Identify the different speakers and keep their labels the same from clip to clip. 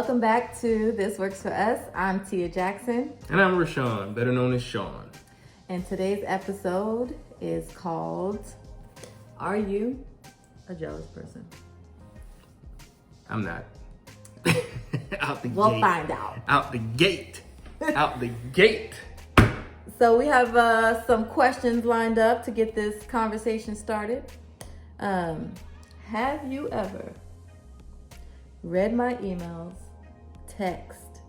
Speaker 1: Welcome back to This Works For Us. I'm Tia Jackson.
Speaker 2: And I'm Rashawn, better known as Sean.
Speaker 1: And today's episode is called, Are You a Jealous Person?
Speaker 2: I'm not. Out the
Speaker 1: We'll
Speaker 2: gate.
Speaker 1: find out.
Speaker 2: Out the gate. Out the gate.
Speaker 1: So we have some questions lined up to get this conversation started. Have you ever read my emails, text,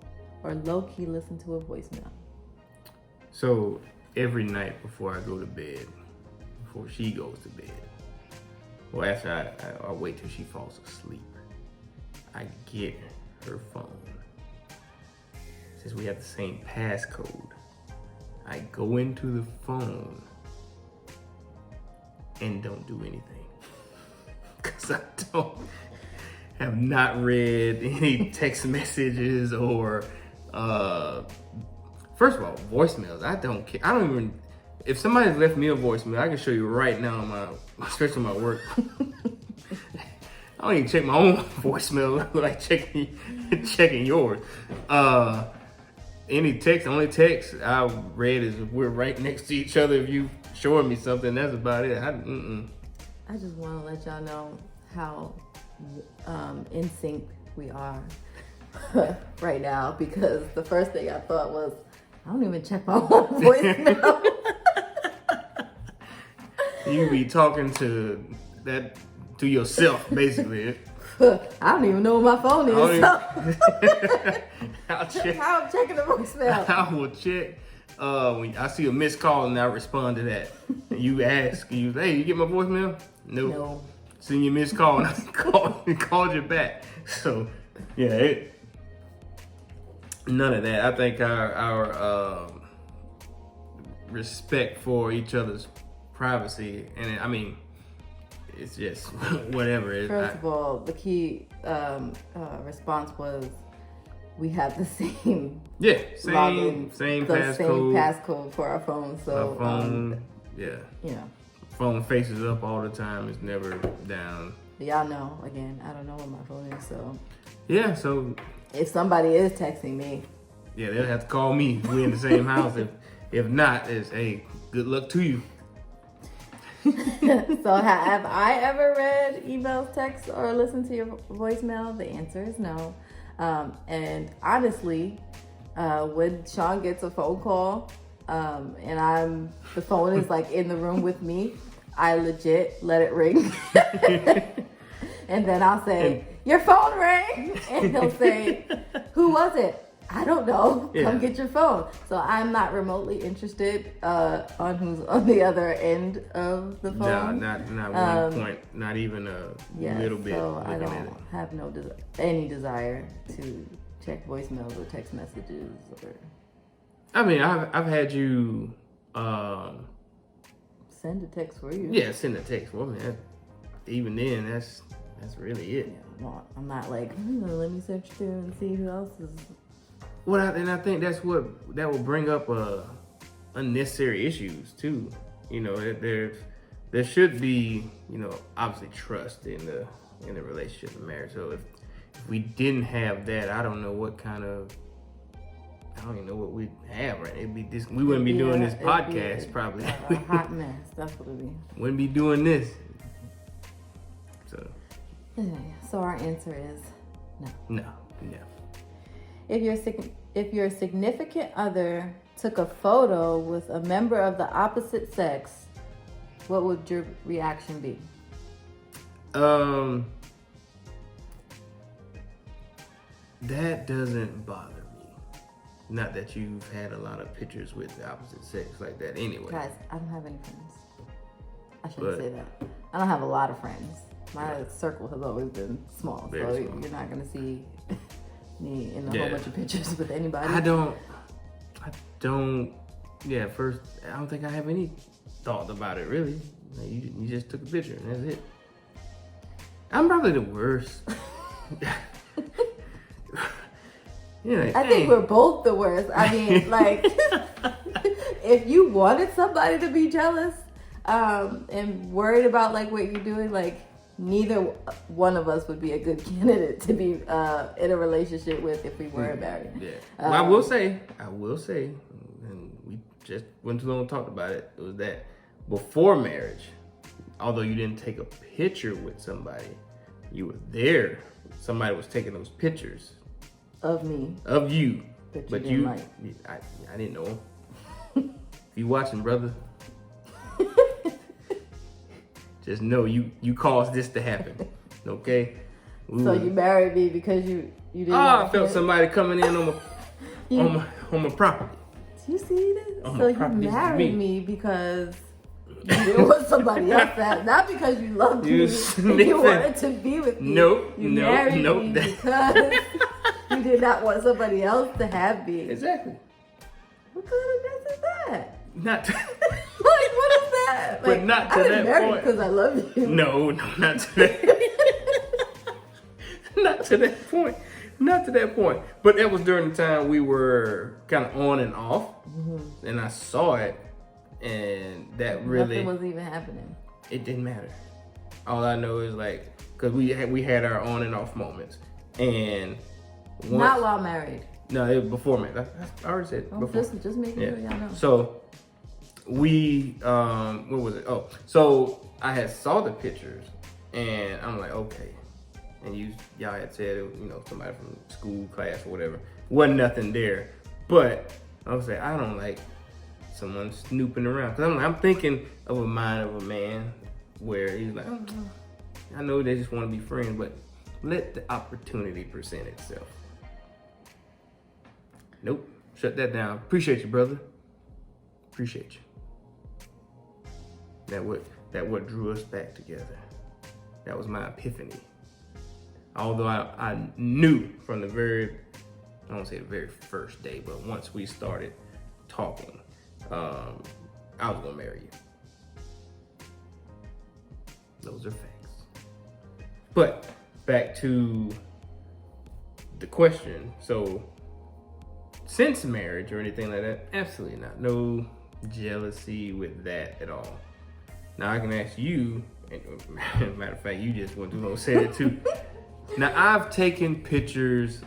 Speaker 1: or low-key listened to a voicemail?
Speaker 2: So every night before I go to bed, before she goes to bed, well, after I wait till she falls asleep, I get her phone. Since we have the same passcode, I go into the phone and don't do anything. Because I have not read any text messages or, first of all, voicemails. I don't care. I don't even, if somebody's left me a voicemail, I can show you right now, especially my work. I don't even check my own voicemail like checking yours. Any text, only text I read is if we're right next to each other. If you showing me something, that's about it.
Speaker 1: I just want to let y'all know how in sync we are right now, because the first thing I thought was, I don't even check my own voicemail.
Speaker 2: You be talking to yourself, basically.
Speaker 1: I don't even know what my phone is.
Speaker 2: I'll check.
Speaker 1: How I'm checking the voicemail.
Speaker 2: I will check. When I see a missed call and I respond to that. And you ask, hey, you get my voicemail? No. Send you a missed call and I called you back. So, yeah, none of that. I think our respect for each other's privacy, and I mean, it's just whatever.
Speaker 1: First of all, the key response was, we have the same
Speaker 2: same
Speaker 1: passcode for our phone. So
Speaker 2: our phone, phone faces up all the time. It's never down.
Speaker 1: Y'all know, again, I don't know what my phone is, so
Speaker 2: yeah. So
Speaker 1: if somebody is texting me,
Speaker 2: they'll have to call me. We're in the same house. If not, it's hey, good luck to you.
Speaker 1: So have I ever read emails, texts, or listened to your voicemail? The answer is no. And honestly, when Sean gets a phone call, and the phone is like in the room with me, I legit let it ring. And then I'll say, your phone rang. And he'll say, who was it? I don't know. Come get your phone. So I'm not remotely interested on who's on the other end of the phone.
Speaker 2: No, not one point, not even a little bit.
Speaker 1: So I don't have any desire to check voicemails or text messages.
Speaker 2: I mean, I've had you
Speaker 1: send a text for you.
Speaker 2: Yeah, send a text for me. Even then, that's really it.
Speaker 1: Yeah, I'm not like, let me search through and see who else is.
Speaker 2: Well, and I think that will bring up unnecessary issues too. You know, there should be, obviously trust in the relationship and marriage. So if we didn't have that, I don't know what kind of, I don't even know what we'd have, right? We wouldn't be doing this podcast probably.
Speaker 1: A hot mess. That's what it'd be.
Speaker 2: Wouldn't be doing this. So.
Speaker 1: So our answer is no.
Speaker 2: No.
Speaker 1: If your significant other took a photo with a member of the opposite sex, what would your reaction be?
Speaker 2: That doesn't bother me. Not that you've had a lot of pictures with the opposite sex like that anyway.
Speaker 1: Guys, I don't have any friends. I shouldn't say that. I don't have a lot of friends. My circle has always been small.
Speaker 2: Very small.
Speaker 1: You're not going to see me in a whole bunch of pictures with anybody.
Speaker 2: I don't, first, I don't think I have any thought about it, really. You just took a picture and that's it. I'm probably the worst.
Speaker 1: I think we're both the worst. I mean, like, if you wanted somebody to be jealous and worried about, like, what you're doing, like, neither one of us would be a good candidate to be in a relationship with if we were married.
Speaker 2: Yeah. Well, I will say, and we just went too long and talked about it, was that before marriage, although you didn't take a picture with somebody, you were there. Somebody was taking those pictures.
Speaker 1: Of me.
Speaker 2: Of you.
Speaker 1: But you didn't like.
Speaker 2: I didn't know him. If you watching, brother, just know you caused this to happen. Okay? Ooh.
Speaker 1: So you married me because you didn't
Speaker 2: I felt somebody coming in on my property.
Speaker 1: Do you see this?
Speaker 2: On
Speaker 1: So
Speaker 2: my
Speaker 1: you
Speaker 2: property is
Speaker 1: married
Speaker 2: me.
Speaker 1: me because you didn't want somebody else to have, not because you loved me and you wanted to be with me.
Speaker 2: Nope.
Speaker 1: You married me because you did not want somebody else to have me.
Speaker 2: Exactly.
Speaker 1: What kind of mess is that?
Speaker 2: Not to,
Speaker 1: Like, what is that?
Speaker 2: but
Speaker 1: Like,
Speaker 2: not to
Speaker 1: I
Speaker 2: that
Speaker 1: didn't marry
Speaker 2: point.
Speaker 1: because I love you.
Speaker 2: No, not to that. Not to that point. Not to that point. But that was during the time we were kind of on and off, and I saw it, and that really
Speaker 1: Nothing was even happening.
Speaker 2: It didn't matter. All I know is like, cause we had our on and off moments, and once,
Speaker 1: Not while married.
Speaker 2: no, it was before man. I already said
Speaker 1: Oh,
Speaker 2: before.
Speaker 1: just making sure y'all know.
Speaker 2: So we what was it? Oh, so I had saw the pictures, and I'm like, okay. And y'all had said, somebody from school, class, or whatever. Wasn't nothing there. But I was like, I don't like someone snooping around. Because I'm thinking of a mind of a man where he's like, oh, I know they just want to be friends, but let the opportunity present itself. Nope. Shut that down. Appreciate you, brother. Appreciate you. That what drew us back together. That was my epiphany. Although I knew from the I don't say the very first day, but once we started talking, I was gonna marry you. Those are facts. But back to the question. So since marriage or anything like that, absolutely not. No jealousy with that at all. Now I can ask you, and matter of fact, you just went through and said it too. Now, I've taken pictures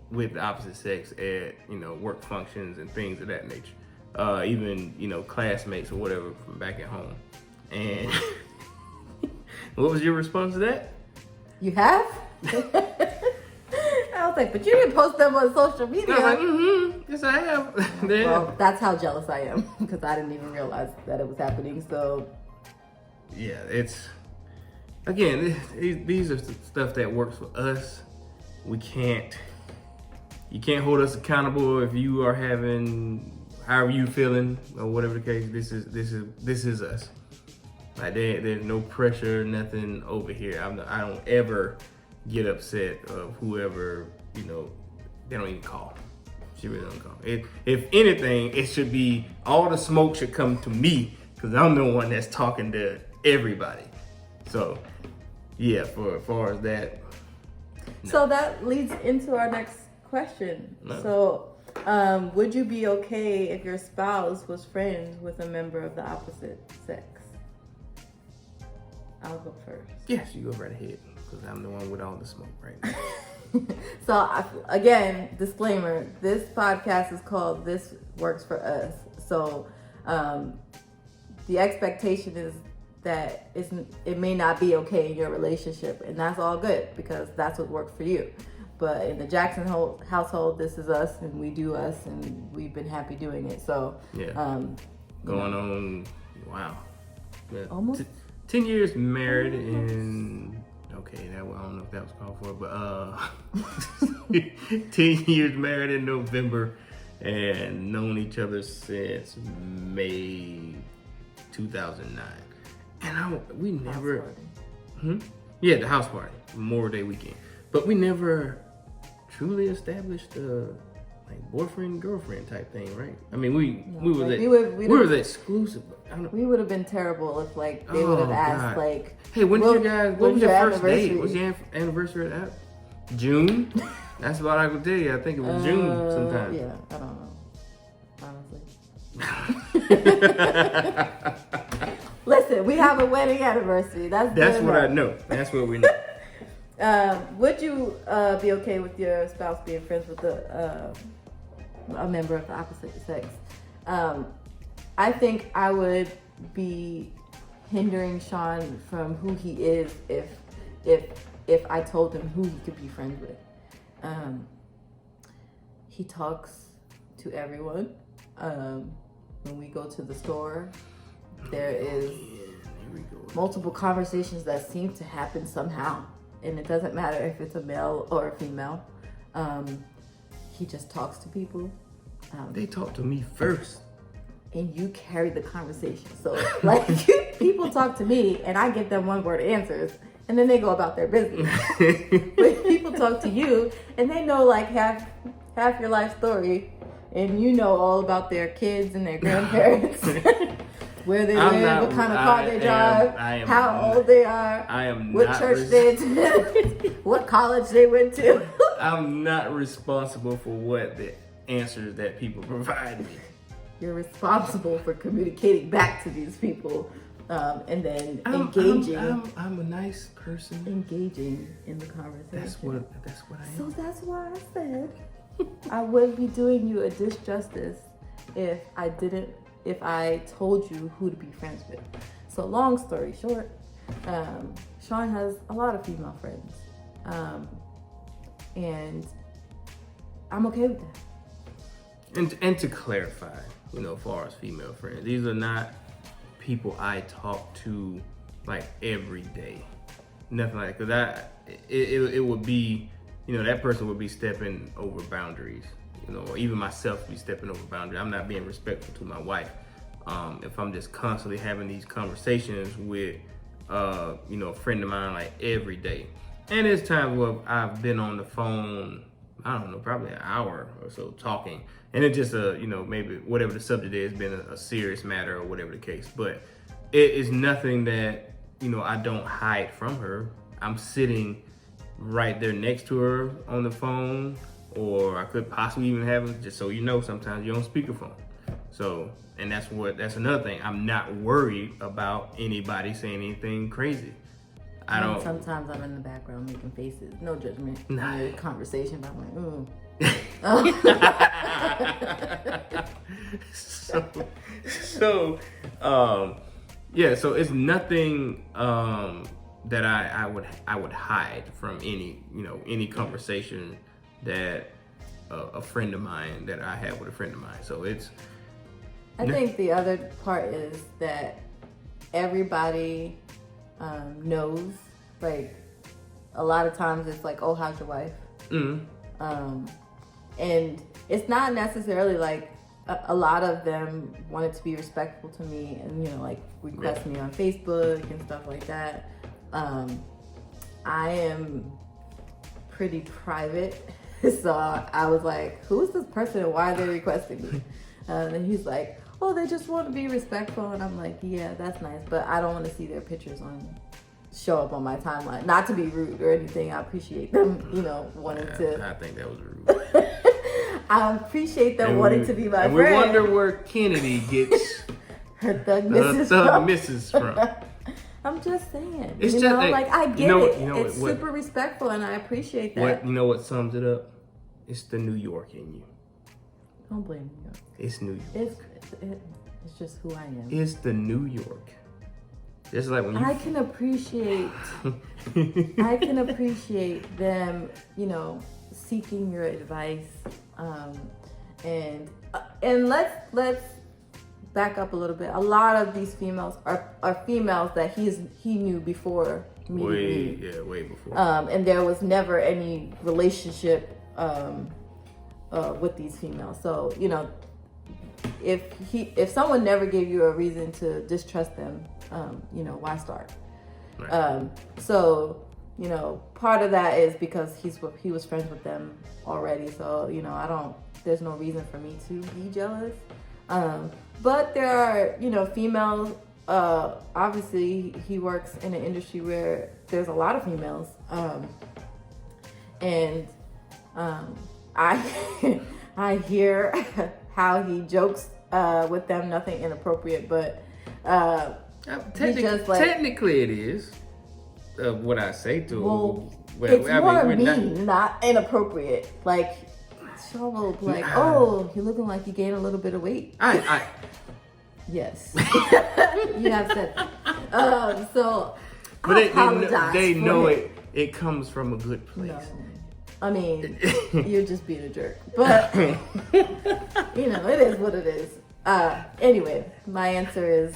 Speaker 2: with the opposite sex at, work functions and things of that nature. Even, classmates or whatever from back at home. And what was your response to that?
Speaker 1: You have? I was like, but you didn't post them on social media.
Speaker 2: I was like, yes, I have.
Speaker 1: Well, that's how jealous I am, because I didn't even realize that it was happening. So,
Speaker 2: yeah, again, these are stuff that works for us. You can't hold us accountable if you are having however you feeling or whatever the case. This is us. Like there's no pressure, nothing over here. I don't ever get upset of whoever, they don't even call. She really don't call. If anything, it should be all the smoke should come to me because I'm the one that's talking to everybody. So yeah, for as far as that. No.
Speaker 1: So that leads into our next question.
Speaker 2: No.
Speaker 1: So, would you be okay if your spouse was friends with a member of the opposite sex? I'll go first.
Speaker 2: Yes, you go right ahead because I'm the one with all the smoke right now.
Speaker 1: So again, disclaimer, this podcast is called This Works For Us. So the expectation is that it may not be okay in your relationship, and that's all good because that's what worked for you. But in the Jackson household, this is us, and we do us, and we've been happy doing it. So
Speaker 2: yeah, going on, wow, yeah.
Speaker 1: Almost
Speaker 2: 10 years married, and okay, I don't know if that was called for, but 10 years married in November, and known each other since May 2009. And we never, the house party, Memorial Day weekend. But we never truly established a boyfriend girlfriend type thing, right? I mean, we were exclusive.
Speaker 1: We would have been terrible if they would have asked
Speaker 2: hey, when did you guys? What was your first date? What's your anniversary at? June. That's about I could tell you. I think it was June sometime.
Speaker 1: Yeah, I don't know, honestly. Listen, we have a wedding anniversary. That's
Speaker 2: what I know. That's what we know.
Speaker 1: Would you be okay with your spouse being friends with a member of the opposite sex? I think I would be hindering Sean from who he is if I told him who he could be friends with. He talks to everyone. When we go to the store, there is multiple conversations that seem to happen somehow, and it doesn't matter if it's a male or a female. He just talks to people.
Speaker 2: They talk to me first.
Speaker 1: And you carry the conversation. So, like, people talk to me, and I give them one-word answers, and then they go about their business. But people talk to you, and they know, like, half your life story, and you know all about their kids and their grandparents, where they live, what kind of car they drive, how old they are, what church they attend, what college they went to.
Speaker 2: I'm not responsible for what the answers that people provide me.
Speaker 1: You're responsible for communicating back to these people, and then engaging.
Speaker 2: I'm a nice person.
Speaker 1: Engaging in the conversation.
Speaker 2: That's what I am.
Speaker 1: So that's why I said I would be doing you a disjustice if I told you who to be friends with. So long story short, Sean has a lot of female friends, and I'm okay with that.
Speaker 2: And to clarify, as far as female friends, these are not people I talk to like every day. Nothing like that. Because it would be, that person would be stepping over boundaries. Or even myself be stepping over boundaries. I'm not being respectful to my wife. If I'm just constantly having these conversations with, a friend of mine like every day. And there's times where I've been on the phone, I don't know, probably an hour or so talking. And it's just maybe whatever the subject is, been a serious matter or whatever the case. But it is nothing that, I don't hide from her. I'm sitting right there next to her on the phone, or I could possibly even have it, just so sometimes you're on speakerphone. So, and that's another thing. I'm not worried about anybody saying anything crazy. I don't.
Speaker 1: Sometimes I'm in the background making faces. No judgment.
Speaker 2: Nah.
Speaker 1: In the conversation, but I'm like, ooh.
Speaker 2: So it's nothing that I would hide from any conversation that a friend of mine that I have with a friend of mine. So
Speaker 1: I think the other part is that everybody knows, like, a lot of times it's like, oh, how's your wife?
Speaker 2: Mm-hmm.
Speaker 1: And it's not necessarily like a lot of them wanted to be respectful to me and, like, request me on Facebook and stuff like that. I am pretty private. So I was like, who is this person and why are they requesting me? And he's like, oh, they just want to be respectful. And I'm like, yeah, that's nice. But I don't want to see their pictures show up on my timeline. Not to be rude or anything. I appreciate them, wanting to.
Speaker 2: I think that was rude.
Speaker 1: I appreciate them wanting to be my friend.
Speaker 2: And we wonder where Kennedy gets
Speaker 1: her thug
Speaker 2: misses from.
Speaker 1: I'm just saying.
Speaker 2: It's
Speaker 1: I get it. It's
Speaker 2: what,
Speaker 1: super respectful, and I appreciate that.
Speaker 2: What sums it up? It's the New York in you.
Speaker 1: Don't blame New York.
Speaker 2: It's New York.
Speaker 1: It's just who I am.
Speaker 2: It's the New York. Just like when you.
Speaker 1: I can appreciate them, seeking your advice, and let's back up a little bit. A lot of these females are females that he knew before meeting me.
Speaker 2: Way before.
Speaker 1: And there was never any relationship with these females. So if someone never gave you a reason to distrust them, why start?
Speaker 2: Right.
Speaker 1: So part of that is because he was friends with them already. So there's no reason for me to be jealous. But there are females. Obviously, he works in an industry where there's a lot of females, and I hear how he jokes with them, nothing inappropriate, but
Speaker 2: Technically, it is what I say to
Speaker 1: well,
Speaker 2: him.
Speaker 1: It's more mean, not inappropriate. Like, Sean will be like, "Oh, you're looking like you gained a little bit of weight." Yes, you have said that. So,
Speaker 2: but they know it comes from a good place.
Speaker 1: No. I mean, you're just being a jerk. But, you know, it is what it is. Anyway, my answer is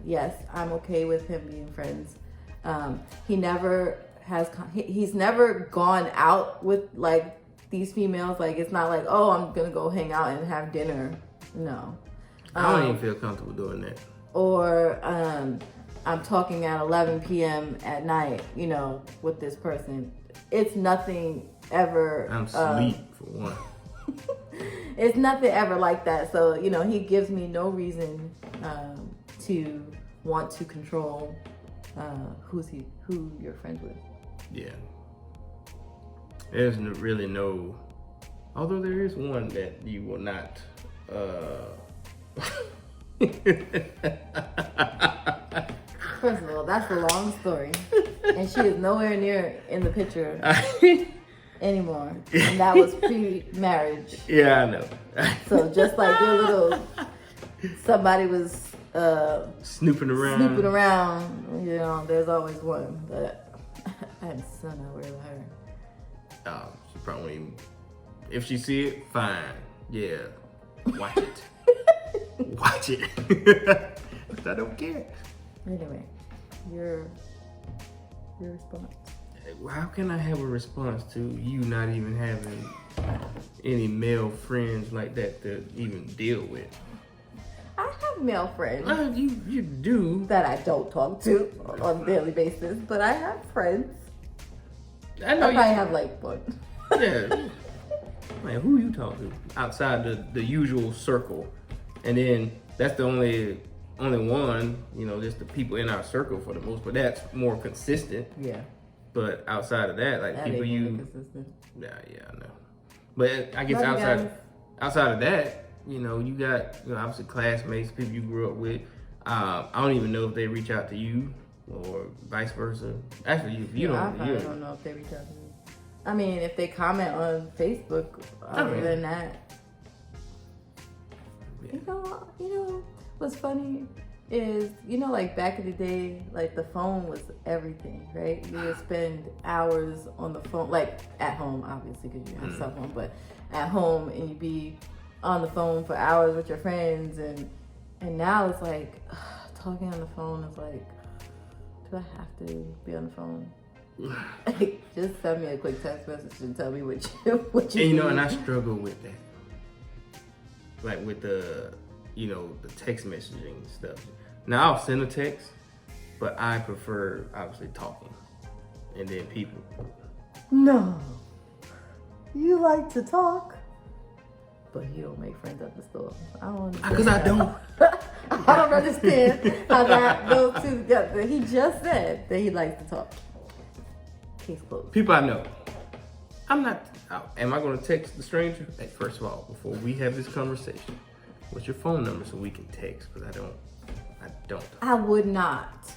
Speaker 1: yes, I'm okay with him being friends. He's never gone out with, like, these females. Like, it's not like, oh, I'm going to go hang out and have dinner. No.
Speaker 2: I don't even feel comfortable doing that.
Speaker 1: Or I'm talking at 11 p.m. at night, you know, with this person. It's nothing ever.
Speaker 2: I'm asleep for one.
Speaker 1: It's nothing ever like that. So, you know, he gives me no reason to want to control who you're friends with.
Speaker 2: Yeah. There's really no, although there is one that you will not.
Speaker 1: First of all, that's a long story, and she is nowhere near in the picture anymore. And that was pre-marriage.
Speaker 2: Yeah, I know.
Speaker 1: So just like your little, somebody was
Speaker 2: snooping around.
Speaker 1: You know, there's always one. But I had a son, I worry about her.
Speaker 2: She probably won't even. If she see it, fine. Yeah, watch it. Watch it. I don't care.
Speaker 1: Anyway, your response.
Speaker 2: How can I have a response to you not even having any male friends like that to even deal with?
Speaker 1: I have male friends.
Speaker 2: You do.
Speaker 1: That I don't talk to on a daily basis, but I have friends.
Speaker 2: I know
Speaker 1: I probably have like one.
Speaker 2: Yeah. Man, who you talk to outside the usual circle? And then that's the only one, you know, just the people in our circle for the most part. That's more consistent.
Speaker 1: Yeah.
Speaker 2: But outside of that, like,
Speaker 1: that
Speaker 2: people
Speaker 1: consistent.
Speaker 2: Yeah, I know. But I guess outside of that, you know, you got, you know, obviously classmates, people you grew up with. I don't even know if they reach out to you or vice versa. Actually, you
Speaker 1: don't know if they reach out to me. I mean, if they comment on Facebook, other than that. Yeah. You know what's funny is, you know, like back in the day, like the phone was everything, right? You would spend hours on the phone, like at home, obviously, because you have cell phone, but at home, and you'd be on the phone for hours with your friends, and now it's like talking on the phone is like, do I have to be on the phone? Just send me a quick text message and tell me what you
Speaker 2: and you know, and I struggle with that, like with the, you know, the text messaging stuff. Now I'll send a text, but I prefer obviously talking, and then people.
Speaker 1: No, you like to talk, but you don't make friends at the store. I don't understand.
Speaker 2: Because I don't.
Speaker 1: I don't understand how that those two together. He just said that he likes to talk. Case closed.
Speaker 2: People I know. I'm not. Am I going to text the stranger? Hey, first of all, before we have this conversation, what's your phone number so we can text? Because I don't.
Speaker 1: I would not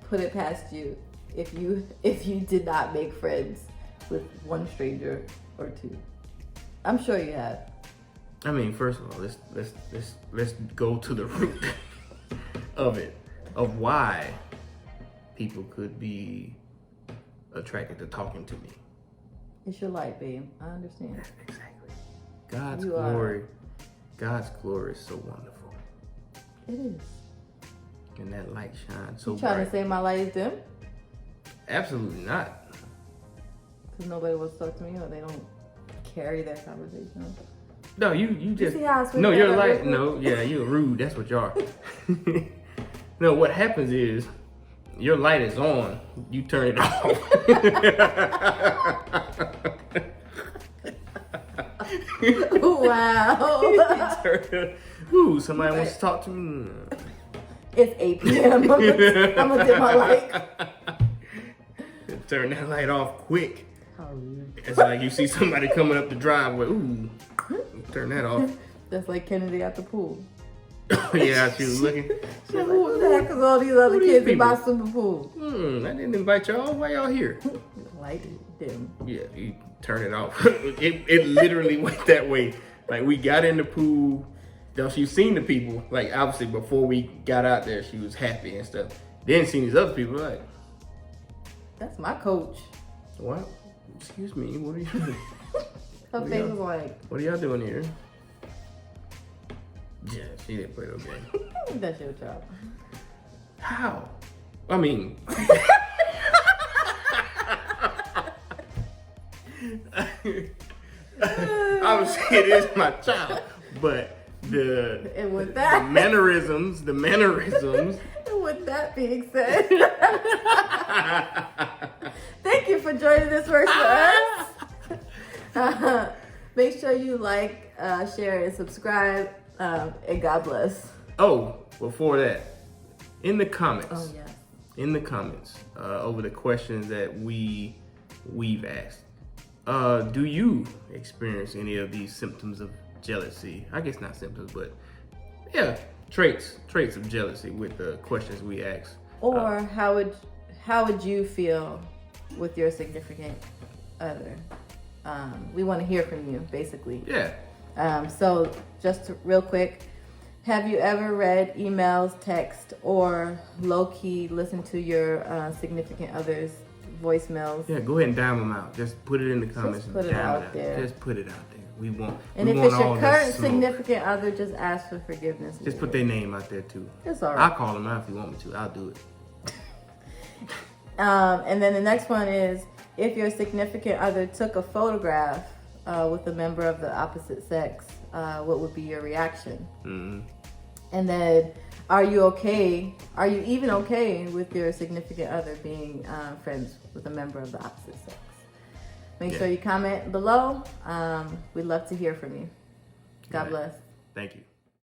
Speaker 1: put it past you if you did not make friends with one stranger or two. I'm sure you have.
Speaker 2: I mean, first of all, let's go to the root of it, of why people could be attracted to talking to me.
Speaker 1: It's your light, babe. I understand.
Speaker 2: Exactly. God's glory is so wonderful.
Speaker 1: It is.
Speaker 2: And that light shines so bright.
Speaker 1: You trying to say my light is dim?
Speaker 2: Absolutely not.
Speaker 1: Because nobody wants to talk to me, or they don't carry that conversation.
Speaker 2: No, you just.
Speaker 1: See how I
Speaker 2: no, you're light. No, yeah, you're rude. That's what you are. No, what happens is your light is on. You turn it off.
Speaker 1: Wow.
Speaker 2: Ooh, somebody wants to talk to me.
Speaker 1: It's 8 p.m. I'm gonna dim my light.
Speaker 2: Turn that light off quick.
Speaker 1: How rude.
Speaker 2: It's like you see somebody coming up the driveway. Ooh, turn that off.
Speaker 1: That's like Kennedy at the pool.
Speaker 2: Yeah, she was looking.
Speaker 1: She's like, who the heck is all these other
Speaker 2: these
Speaker 1: kids in
Speaker 2: people?
Speaker 1: my swimming pool?
Speaker 2: I didn't invite y'all. Why y'all here?
Speaker 1: Light dim.
Speaker 2: Yeah, you turn it off. it literally went that way. Like, we got in the pool. Though she's seen the people. Like, obviously, before we got out there, she was happy and stuff. Then seen these other people, like,
Speaker 1: that's my coach.
Speaker 2: what? Excuse me, what are you doing?
Speaker 1: Her
Speaker 2: What
Speaker 1: face
Speaker 2: y'all-
Speaker 1: was like,
Speaker 2: What are y'all doing here? Yeah, she didn't play no game.
Speaker 1: that's your job.
Speaker 2: How? I mean, obviously it is my child, but
Speaker 1: And with
Speaker 2: the
Speaker 1: that,
Speaker 2: mannerisms.
Speaker 1: and with that being said, thank you for joining This Works For Us. Make sure you like, share, and subscribe. And God bless.
Speaker 2: Oh, before that, in the comments.
Speaker 1: Oh yeah.
Speaker 2: In the comments over the questions that we've asked. Do you experience any of these symptoms of jealousy? I guess not symptoms, but yeah, traits of jealousy with the questions we asked.
Speaker 1: Or how would you feel with your significant other? We want to hear from you, basically.
Speaker 2: Yeah.
Speaker 1: So just real quick, have you ever read emails, text, or low-key listened to your significant other's voicemails?
Speaker 2: Yeah, go ahead and dime them out. Just put it in the comments.
Speaker 1: put it
Speaker 2: and dime
Speaker 1: out there.
Speaker 2: Just put it out there. We want.
Speaker 1: And
Speaker 2: we
Speaker 1: if
Speaker 2: want
Speaker 1: it's
Speaker 2: all
Speaker 1: your
Speaker 2: the
Speaker 1: current
Speaker 2: smoke.
Speaker 1: significant other, just ask for forgiveness.
Speaker 2: Just put their name out there too.
Speaker 1: It's all
Speaker 2: I'll
Speaker 1: right.
Speaker 2: call them out if you want me to. I'll do it.
Speaker 1: And then the next one is, if your significant other took a photograph with a member of the opposite sex, what would be your reaction?
Speaker 2: Mm-hmm.
Speaker 1: And then, are you okay? Are you even okay with your significant other being friends with a member of the opposite sex? Make sure you comment below. We'd love to hear from you. God bless.
Speaker 2: Thank you.